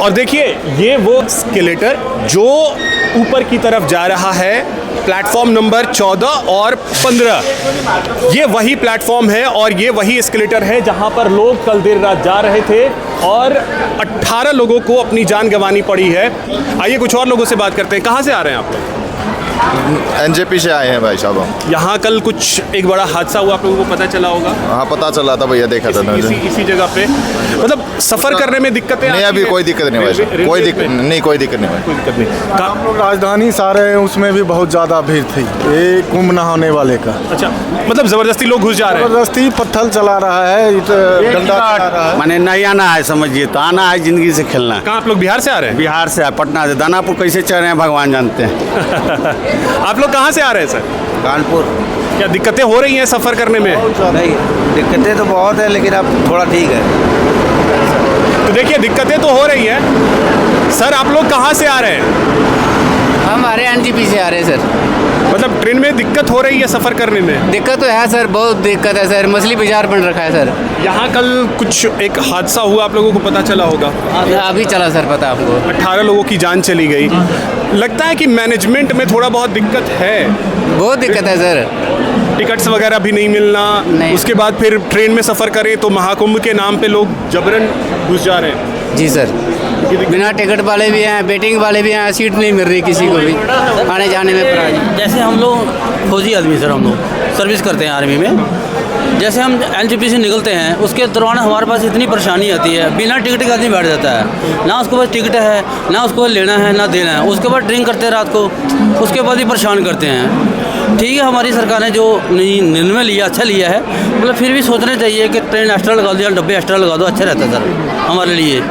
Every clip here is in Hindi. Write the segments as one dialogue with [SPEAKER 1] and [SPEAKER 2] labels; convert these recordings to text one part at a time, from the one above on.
[SPEAKER 1] और देखिए ये वो एस्केलेटर जो ऊपर की तरफ जा रहा है, प्लेटफॉर्म नंबर 14 और 15, ये वही प्लेटफॉर्म है और ये वही एस्केलेटर है जहां पर लोग कल देर रात जा रहे थे और 18 लोगों को अपनी जान गंवानी पड़ी है। आइए कुछ और लोगों से बात करते हैं। कहाँ से आ रहे हैं आप लोग?
[SPEAKER 2] एनजेपी से आए हैं भाई साहब हम।
[SPEAKER 1] यहाँ कल कुछ एक बड़ा हादसा हुआ, आप लोगों को पता चला होगा?
[SPEAKER 2] हाँ पता चला था भैया, देखा था
[SPEAKER 1] इसी जगह पे। मतलब सफ़र करने में दिक्कतें
[SPEAKER 2] नहीं, अभी कोई दिक्कत नहीं भाई साहब, कोई दिक्कत नहीं, कोई दिक्कत नहीं भाई,
[SPEAKER 1] कोई दिक्कत नहीं।
[SPEAKER 3] हम लोग राजधानी से आ रहे हैं, उसमें भी बहुत ज़्यादा भीड़ थी, ये कुंभ नहाने वाले का।
[SPEAKER 1] अच्छा, मतलब ज़बरदस्ती लोग घुस जा रहे हैं?
[SPEAKER 3] ज़बरदस्ती पत्थर चला रहा है, डंडा चला रहा है।
[SPEAKER 4] मैंने नहीं आना है, समझिए तो आना है, जिंदगी से खेलना है।
[SPEAKER 1] कहाँ आप लोग बिहार से आ रहे हैं?
[SPEAKER 4] बिहार से है, पटना से। दानापुर कैसे चल रहे हैं भगवान जानते हैं।
[SPEAKER 1] आप लोग कहाँ से आ रहे हैं सर?
[SPEAKER 4] कानपुर।
[SPEAKER 1] क्या दिक्कतें हो रही हैं सफ़र करने में?
[SPEAKER 4] नहीं, दिक्कतें तो बहुत है, लेकिन अब थोड़ा ठीक है।
[SPEAKER 1] तो देखिए दिक्कतें तो हो रही हैं। सर आप लोग कहाँ से आ रहे हैं?
[SPEAKER 5] हम आ रहे हैं एनजेपी से आ रहे हैं सर।
[SPEAKER 1] मतलब ट्रेन में दिक्कत हो रही है सफ़र करने में?
[SPEAKER 5] दिक्कत तो है सर, बहुत दिक्कत है सर, मछली बाजार बन रखा है सर।
[SPEAKER 1] यहाँ कल कुछ एक हादसा हुआ, आप लोगों को पता चला होगा?
[SPEAKER 5] अभी चला सर पता आपको।
[SPEAKER 1] 18 लोगों की जान चली गई। लगता है कि मैनेजमेंट में थोड़ा बहुत दिक्कत है।
[SPEAKER 5] बहुत दिक्कत है सर।
[SPEAKER 1] टिकट्स वगैरह भी नहीं मिलना,
[SPEAKER 5] नहीं।
[SPEAKER 1] उसके बाद फिर ट्रेन में सफ़र करें तो महाकुंभ के नाम पे लोग जबरन घुस जा रहे हैं।
[SPEAKER 5] जी सर, बिना टिकट वाले भी हैं, वेटिंग वाले भी हैं, सीट नहीं मिल रही किसी को भी आने जाने में प्राइस।
[SPEAKER 6] जैसे हम लोग फौजी आदमी सर, हम लोग सर्विस करते हैं आर्मी में। जैसे हम एनजेपी से निकलते हैं, उसके दौरान हमारे पास इतनी परेशानी आती है, बिना टिकट के आदमी बैठ जाता है, ना उसके पास टिकट है, ना उसको लेना है ना देना है। उसके बाद ड्रिंक करते हैं रात को, उसके बाद ही परेशान करते हैं। ठीक है, हमारी सरकार ने जो निर्णय लिया अच्छा लिया है, मतलब फिर भी सोचना चाहिए कि ट्रेन एक्स्ट्रा लगा दो या डब्बे एक्स्ट्रा लगा दो, अच्छा रहता है सर हमारे लिए।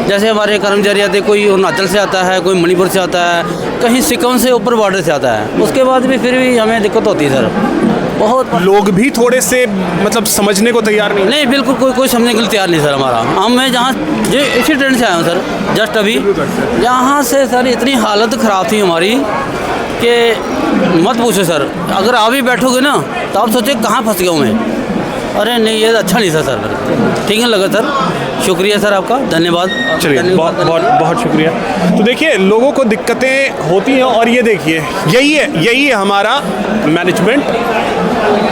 [SPEAKER 6] जैसे हमारे कर्मचारी आते, कोई अरुणाचल से आता है, कोई मणिपुर से आता है, कहीं सिक्किम से ऊपर बॉर्डर से आता है, उसके बाद भी फिर भी हमें दिक्कत होती है सर। बहुत
[SPEAKER 1] लोग भी थोड़े से मतलब समझने को तैयार नहीं।
[SPEAKER 6] नहीं, बिल्कुल कोई समझने के लिए तैयार नहीं सर हमारा। मैं जहाँ जो इसी ट्रेन से आया हूँ सर, जस्ट अभी यहाँ से सर इतनी हालत ख़राब थी हमारी कि मत पूछो सर। अगर आप भी बैठोगे ना तो आप सोचो कहाँ फंस गया हूँ मैं। अरे नहीं, ये अच्छा नहीं था सर, ठीक है लगा सर। शुक्रिया सर आपका, धन्यवाद।
[SPEAKER 1] चलिए बहुत शुक्रिया। तो देखिए लोगों को दिक्कतें होती हैं और ये देखिए यही है हमारा मैनेजमेंट।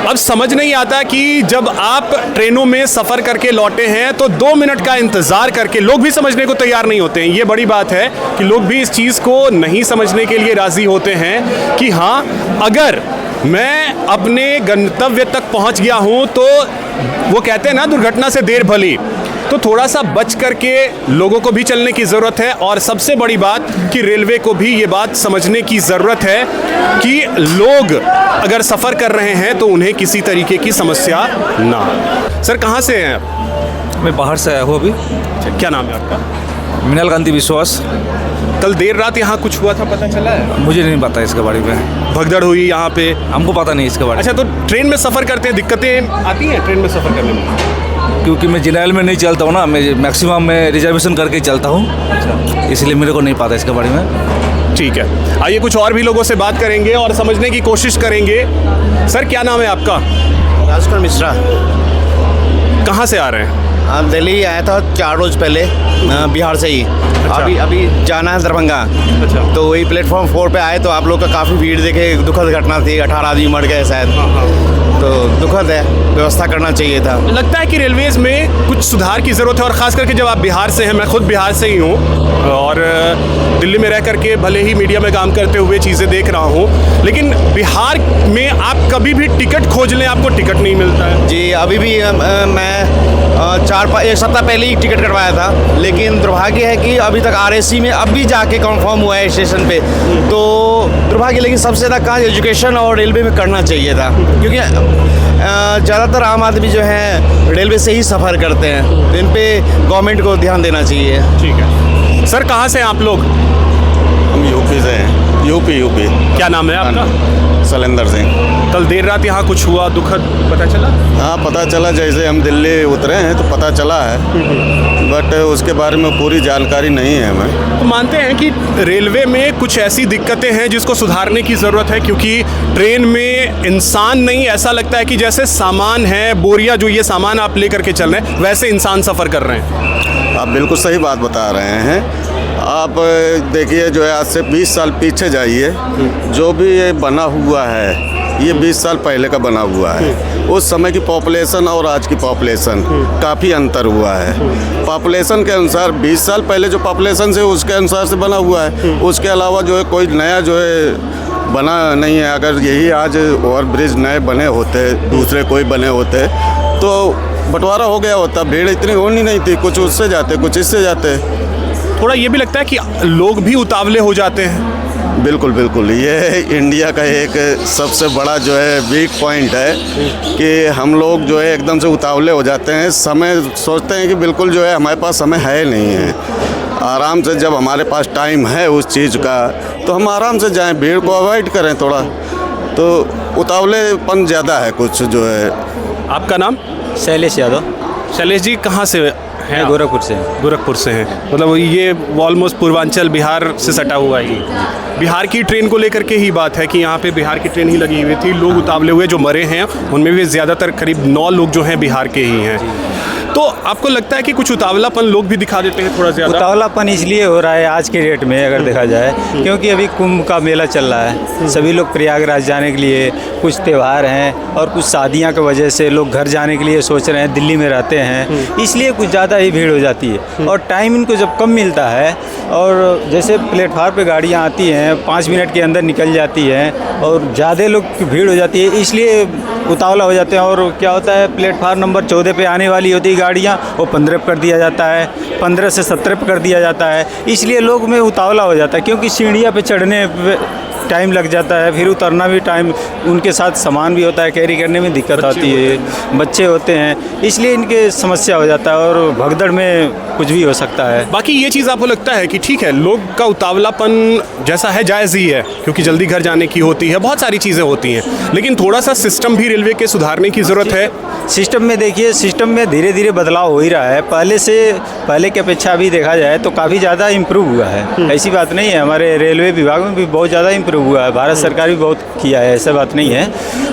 [SPEAKER 1] अब समझ नहीं आता कि जब आप ट्रेनों में सफ़र करके लौटे हैं तो 2 मिनट का इंतज़ार करके, लोग भी समझने को तैयार नहीं होते हैं। ये बड़ी बात है कि लोग भी इस चीज़ को नहीं समझने के लिए राज़ी होते हैं कि हाँ, अगर मैं अपने गंतव्य तक पहुंच गया हूं तो वो कहते हैं ना, दुर्घटना से देर भली। तो थोड़ा सा बच करके लोगों को भी चलने की ज़रूरत है। और सबसे बड़ी बात कि रेलवे को भी ये बात समझने की ज़रूरत है कि लोग अगर सफ़र कर रहे हैं तो उन्हें किसी तरीके की समस्या ना हो। सर कहाँ से हैं आप?
[SPEAKER 7] मैं बाहर से आया हूँ अभी।
[SPEAKER 1] क्या नाम है आपका?
[SPEAKER 7] मिनल कांति विश्वास।
[SPEAKER 1] कल देर रात यहाँ कुछ हुआ था, पता चला है?
[SPEAKER 7] मुझे नहीं पता इसके बारे में।
[SPEAKER 1] भगदड़ हुई यहाँ पे?
[SPEAKER 7] हमको पता नहीं इसके बारे में।
[SPEAKER 1] अच्छा, तो ट्रेन में सफ़र करते हैं, दिक्कतें आती हैं ट्रेन में सफ़र करने में?
[SPEAKER 7] क्योंकि मैं जनरल में नहीं चलता हूँ ना, मैं मैक्सिमम मैं रिजर्वेशन करके चलता हूँ, इसलिए मेरे को नहीं पता इसके बारे में।
[SPEAKER 1] ठीक है, आइए कुछ और भी लोगों से बात करेंगे और समझने की कोशिश करेंगे। सर क्या नाम है आपका?
[SPEAKER 4] राजकुमार मिश्रा।
[SPEAKER 1] कहाँ से आ रहे हैं?
[SPEAKER 4] आप दिल्ली आया था 4 रोज़ पहले, बिहार से ही। अभी जाना है दरभंगा।
[SPEAKER 1] अच्छा।
[SPEAKER 4] तो वही प्लेटफॉर्म 4 पे आए तो आप लोग का काफ़ी भीड़ देखे, दुखद घटना थी, 18 आदमी मर गए शायद। तो दुखद है, व्यवस्था करना चाहिए था।
[SPEAKER 1] लगता है कि रेलवेज़ में कुछ सुधार की ज़रूरत है और ख़ास करके जब आप बिहार से हैं। मैं खुद बिहार से ही हूँ और दिल्ली में रह करके भले ही मीडिया में काम करते हुए चीज़ें देख रहा हूँ, लेकिन बिहार में आप कभी भी टिकट खोज लें, आपको टिकट नहीं मिलता है।
[SPEAKER 4] जी, अभी भी मैं 1 सप्ताह पहले ही टिकट कटवाया था, लेकिन दुर्भाग्य है कि अभी तक RAC में अब भी जाके कंफर्म हुआ है स्टेशन पे, तो दुर्भाग्य। लेकिन सबसे ज़्यादा काम एजुकेशन और रेलवे में करना चाहिए था, क्योंकि ज़्यादातर आम आदमी जो है रेलवे से ही सफ़र करते हैं, तो इन पे गवर्नमेंट को ध्यान देना चाहिए।
[SPEAKER 1] ठीक है सर, कहाँ से हैं आप लोग?
[SPEAKER 4] हम यूपी से हैं।
[SPEAKER 8] UP UP.
[SPEAKER 1] क्या नाम है आपका?
[SPEAKER 8] शैलेंद्र सिंह।
[SPEAKER 1] कल देर रात यहाँ कुछ हुआ दुखद पता चला?
[SPEAKER 8] हाँ पता चला, जैसे हम दिल्ली उतरे हैं तो पता चला है, बट उसके बारे में पूरी जानकारी नहीं है हमें।
[SPEAKER 1] तो मानते हैं कि रेलवे में कुछ ऐसी दिक्कतें हैं जिसको सुधारने की ज़रूरत है, क्योंकि ट्रेन में इंसान नहीं, ऐसा लगता है कि जैसे सामान है, बोरिया जो ये सामान आप लेकर के चल रहे हैं वैसे इंसान सफ़र कर रहे हैं।
[SPEAKER 8] आप बिल्कुल सही बात बता रहे हैं। आप देखिए जो है आज से 20 साल पीछे जाइए, जो भी ये बना हुआ है ये 20 साल पहले का बना हुआ है। उस समय की पॉपुलेशन और आज की पॉपुलेशन काफ़ी अंतर हुआ है। पॉपुलेशन के अनुसार 20 साल पहले जो पॉपुलेशन से उसके अनुसार से बना हुआ है, उसके अलावा जो है कोई नया जो है बना नहीं है। अगर यही आज ओवर ब्रिज नए बने होते, दूसरे कोई बने होते तो बंटवारा हो गया होता, भीड़ इतनी होनी नहीं थी, कुछ उससे जाते कुछ इससे जाते।
[SPEAKER 1] थोड़ा ये भी लगता है कि लोग भी उतावले हो जाते हैं।
[SPEAKER 8] बिल्कुल बिल्कुल, ये इंडिया का एक सबसे बड़ा जो है वीक पॉइंट है कि हम लोग जो है एकदम से उतावले हो जाते हैं। समय सोचते हैं कि बिल्कुल जो है हमारे पास समय है नहीं है। आराम से जब हमारे पास टाइम है उस चीज़ का तो हम आराम से जाएं, भीड़ को अवॉइड करें थोड़ा। तो उतावलेपन ज़्यादा है कुछ जो है।
[SPEAKER 1] आपका नाम?
[SPEAKER 9] शैलेश यादव।
[SPEAKER 1] शैलेश जी कहाँ से हैं?
[SPEAKER 9] गोरखपुर से।
[SPEAKER 1] गोरखपुर से हैं, मतलब ये ऑलमोस्ट पूर्वांचल बिहार से सटा हुआ है। बिहार की ट्रेन को लेकर के ही बात है कि यहाँ पे बिहार की ट्रेन ही लगी हुई थी, लोग उतावले हुए, जो मरे हैं उनमें भी ज़्यादातर करीब 9 लोग जो हैं बिहार के ही हैं। तो आपको लगता है कि कुछ उतावलापन लोग भी दिखा देते हैं थोड़ा ज़्यादा?
[SPEAKER 9] उतावलापन इसलिए हो रहा है आज के डेट में अगर देखा जाए, क्योंकि अभी कुंभ का मेला चल रहा है, सभी लोग प्रयागराज जाने के लिए, कुछ त्यौहार हैं और कुछ शादियां की वजह से लोग घर जाने के लिए सोच रहे हैं, दिल्ली में रहते हैं, इसलिए कुछ ज़्यादा ही भीड़ हो जाती है। और टाइम इनको जब कम मिलता है और जैसे प्लेटफार्म पे गाड़ियाँ आती हैं 5 मिनट के अंदर निकल जाती हैं और ज़्यादा लोग की भीड़ हो जाती है, इसलिए उतावला हो जाते हैं। और क्या होता है, प्लेटफार्म नंबर 14 पे आने वाली होती है गाड़ियाँ, वो 15 पर कर दिया जाता है, 15 से 17 पर कर दिया जाता है, इसलिए लोग में उतावला हो जाता है। क्योंकि सीढ़ियाँ पे चढ़ने टाइम लग जाता है, फिर उतरना भी टाइम, उनके साथ सामान भी होता है, कैरी करने में दिक्कत आती है, बच्चे होते हैं, इसलिए इनके समस्या हो जाता है और भगदड़ में कुछ भी हो सकता है।
[SPEAKER 1] बाकी ये चीज़ आपको लगता है कि ठीक है, लोग का उतावलापन जैसा है जायज़ ही है, क्योंकि जल्दी घर जाने की होती है, बहुत सारी चीज़ें होती हैं, लेकिन थोड़ा सा सिस्टम भी रेलवे के सुधारने की ज़रूरत है।
[SPEAKER 9] सिस्टम में देखिए, सिस्टम में धीरे धीरे बदलाव हो ही रहा है, पहले की अपेक्षा अभी देखा जाए तो काफ़ी ज़्यादा इम्प्रूव हुआ है। ऐसी बात नहीं है, हमारे रेलवे विभाग में भी बहुत ज़्यादा इम्प्रूव हुआ है, भारत सरकार भी बहुत किया है, ऐसा बात नहीं है,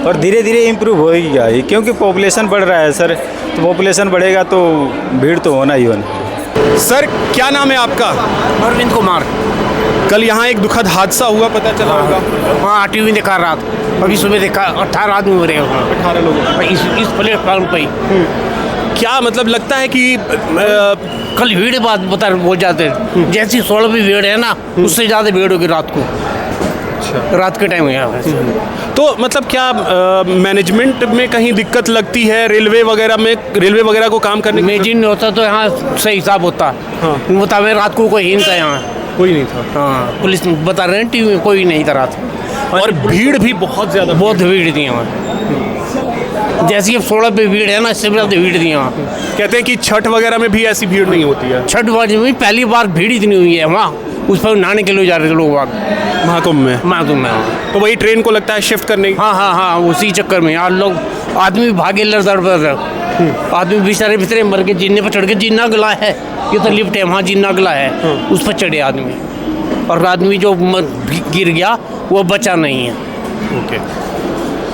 [SPEAKER 9] और धीरे धीरे इम्प्रूव हो ही गया है, क्योंकि पॉपुलेशन बढ़ रहा है सर, तो पॉपुलेशन बढ़ेगा तो भीड़ तो होना ही होना।
[SPEAKER 1] सर क्या नाम है आपका?
[SPEAKER 10] अरविंद कुमार।
[SPEAKER 1] कल यहाँ एक दुखद हादसा हुआ, पता चला होगा?
[SPEAKER 10] हाँ, टीवी देखा रात, अभी सुबह देखा 18 आदमी मरे हैं,
[SPEAKER 1] 18 लोगों
[SPEAKER 10] इस प्लेटफॉर्म पर ही।
[SPEAKER 1] क्या मतलब लगता है कि
[SPEAKER 10] कल भीड़ बात बोल जाते हैं, जैसी 16 भी भीड़ है ना, उससे ज़्यादा भीड़ होगी रात को। रात के टाइम यहाँ
[SPEAKER 1] तो मतलब क्या मैनेजमेंट में कहीं दिक्कत लगती है रेलवे वगैरह को काम करने में?
[SPEAKER 10] इमेजिन होता तो यहाँ सही हिसाब होता।
[SPEAKER 1] हाँ।
[SPEAKER 10] बता रहे रात को कोई ही नहीं था यहाँ,
[SPEAKER 1] कोई नहीं था।
[SPEAKER 10] हाँ, पुलिस बता रहे हैं टीवी में कोई नहीं था रात,
[SPEAKER 1] और भीड़ भी बहुत ज़्यादा,
[SPEAKER 10] बहुत भीड़ थी यहाँ। जैसी अब 16 पे भीड़ है ना, इससे भी ज़्यादा भीड़ थी यहाँ।
[SPEAKER 1] कहते हैं कि छठ वगैरह में भी ऐसी भीड़ नहीं होती है।
[SPEAKER 10] छठ में पहली बार भीड़ इतनी हुई है वहाँ, उस पर नहाने के लिए जा रहे थे लोग
[SPEAKER 1] महाकुंभ में। तो वही ट्रेन को लगता है शिफ्ट करने की।
[SPEAKER 10] हाँ, उसी चक्कर में यार लोग आदमी भागे लड़ आदमी बेचारे मर के जीने पर चढ़ के, जीना गला है, ये तो लिफ्ट है वहाँ, जीना गला है, उस पर चढ़े आदमी, और आदमी जो गिर गया वो बचा नहीं है।
[SPEAKER 1] ओके,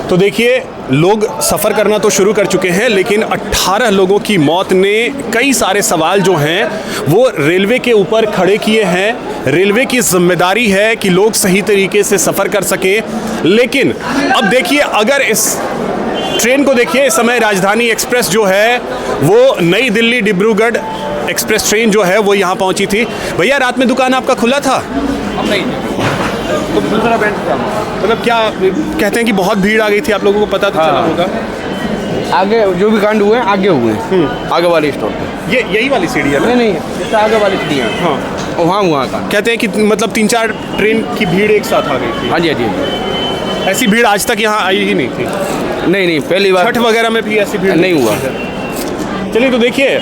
[SPEAKER 1] तो देखिए लोग सफ़र करना तो शुरू कर चुके हैं, लेकिन 18 लोगों की मौत ने कई सारे सवाल जो हैं वो रेलवे के ऊपर खड़े किए हैं। रेलवे की जिम्मेदारी है कि लोग सही तरीके से सफ़र कर सकें, लेकिन अब देखिए अगर इस ट्रेन को देखिए, इस समय राजधानी एक्सप्रेस जो है वो नई दिल्ली डिब्रूगढ़ एक्सप्रेस ट्रेन जो है वो यहाँ पहुँची थी। भैया रात में दुकान आपका खुला था?
[SPEAKER 10] नहीं,
[SPEAKER 1] तो दूसरा बैंड मतलब क्या कहते हैं कि बहुत भीड़ आ गई थी, आप लोगों को पता तो चला होगा?
[SPEAKER 11] आगे जो भी कांड हुए आगे हुए, आगे वाली स्टोर पे।
[SPEAKER 1] यही वाली सीढ़ी है ना?
[SPEAKER 11] नहीं, इससे आगे वाली सीढ़ी है।
[SPEAKER 1] हाँ,
[SPEAKER 11] वहाँ हुआ का
[SPEAKER 1] कहते हैं कि मतलब 3-4 ट्रेन की भीड़ एक साथ आ गई थी।
[SPEAKER 11] हाँ जी।
[SPEAKER 1] ऐसी भीड़ आज तक यहाँ आई ही नहीं थी।
[SPEAKER 11] नहीं, पहली बार।
[SPEAKER 1] छठ वगैरह में भी ऐसी भीड़
[SPEAKER 11] नहीं हुआ।
[SPEAKER 1] चलिए, तो देखिए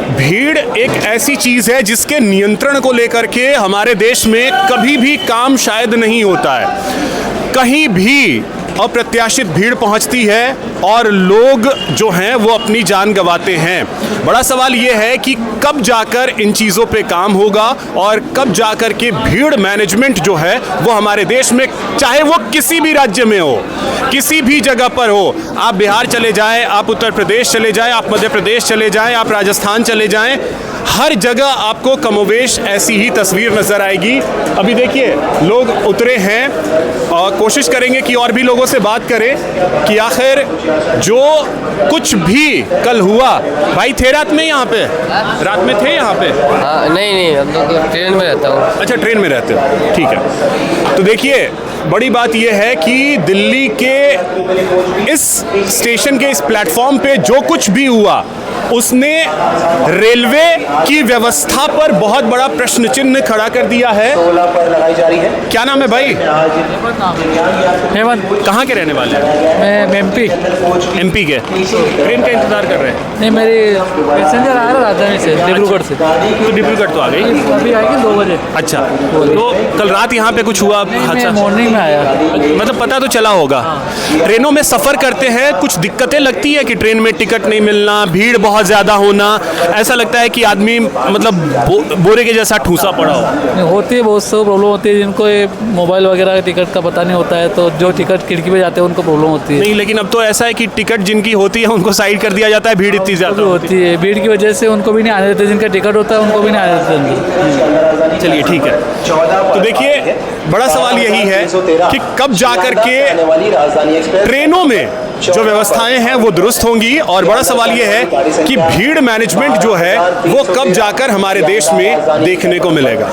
[SPEAKER 1] भीड़ एक ऐसी चीज़ है जिसके नियंत्रण को लेकर के हमारे देश में कभी भी काम शायद नहीं होता है। कहीं भी अप्रत्याशित भीड़ पहुंचती है और लोग जो हैं वो अपनी जान गंवाते हैं। बड़ा सवाल ये है कि कब जाकर इन चीज़ों पे काम होगा और कब जाकर के भीड़ मैनेजमेंट जो है वो हमारे देश में, चाहे वो किसी भी राज्य में हो, किसी भी जगह पर हो, आप बिहार चले जाएं, आप उत्तर प्रदेश चले जाएं, आप मध्य प्रदेश चले जाएं, आप राजस्थान चले जाएं, हर जगह आपको कमोवेश ऐसी ही तस्वीर नज़र आएगी। अभी देखिए लोग उतरे हैं और कोशिश करेंगे कि और भी लोगों से बात करें कि आखिर जो कुछ भी कल हुआ। भाई थे रात में यहाँ पे? रात में थे यहाँ पे?
[SPEAKER 12] हाँ, नहीं हम लोग ट्रेन में रहता हूँ।
[SPEAKER 1] अच्छा, ट्रेन में रहते हो, ठीक है। तो देखिए बड़ी बात यह है कि दिल्ली के इस स्टेशन के इस प्लेटफॉर्म पे जो कुछ भी हुआ उसने रेलवे की व्यवस्था पर बहुत बड़ा प्रश्न चिन्ह खड़ा कर दिया है। क्या नाम है भाई?
[SPEAKER 13] हेमंत।
[SPEAKER 1] कहाँ के रहने वाले हैं?
[SPEAKER 13] मैं
[SPEAKER 1] एमपी के। ट्रेन का इंतजार कर रहे हैं?
[SPEAKER 13] नहीं, मेरी पैसेंजर आ रहा राजधानी से, डिब्रूगढ़ से।
[SPEAKER 1] तो डिब्रूगढ़ तो आ गई,
[SPEAKER 13] अभी आएगी 2 बजे।
[SPEAKER 1] अच्छा, तो कल रात यहाँ पे कुछ हुआ हादसा?
[SPEAKER 13] मॉर्निंग में आया,
[SPEAKER 1] मतलब पता तो चला होगा। ट्रेनों में सफ़र करते हैं, कुछ दिक्कतें लगती है कि ट्रेन में टिकट नहीं मिलना, भीड़ बहुत ज़्यादा होना, ऐसा लगता है कि आदमी मतलब बोरे के जैसा ठूसा पड़ा हो?
[SPEAKER 13] होती है, बहुत सी प्रॉब्लम होती है। जिनको ये मोबाइल वगैरह टिकट का पता नहीं होता है तो जो टिकट खिड़की पे जाते हैं उनको प्रॉब्लम होती है।
[SPEAKER 1] नहीं, लेकिन अब तो ऐसा है कि टिकट जिनकी होती है उनको साइड कर दिया जाता है, भीड़ इतनी ज़्यादा
[SPEAKER 13] होती है। भीड़ की वजह से उनको भी नहीं आने देते, जिनका टिकट होता है उनको भी नहीं आने देते अंदर।
[SPEAKER 1] चलिए ठीक है। तो देखिए बड़ा सवाल यही है कि कब जाकर के ट्रेनों में जो व्यवस्थाएं हैं वो दुरुस्त होंगी, और बड़ा सवाल ये है कि भीड़ मैनेजमेंट जो है वो कब जाकर हमारे देश में देखने को मिलेगा।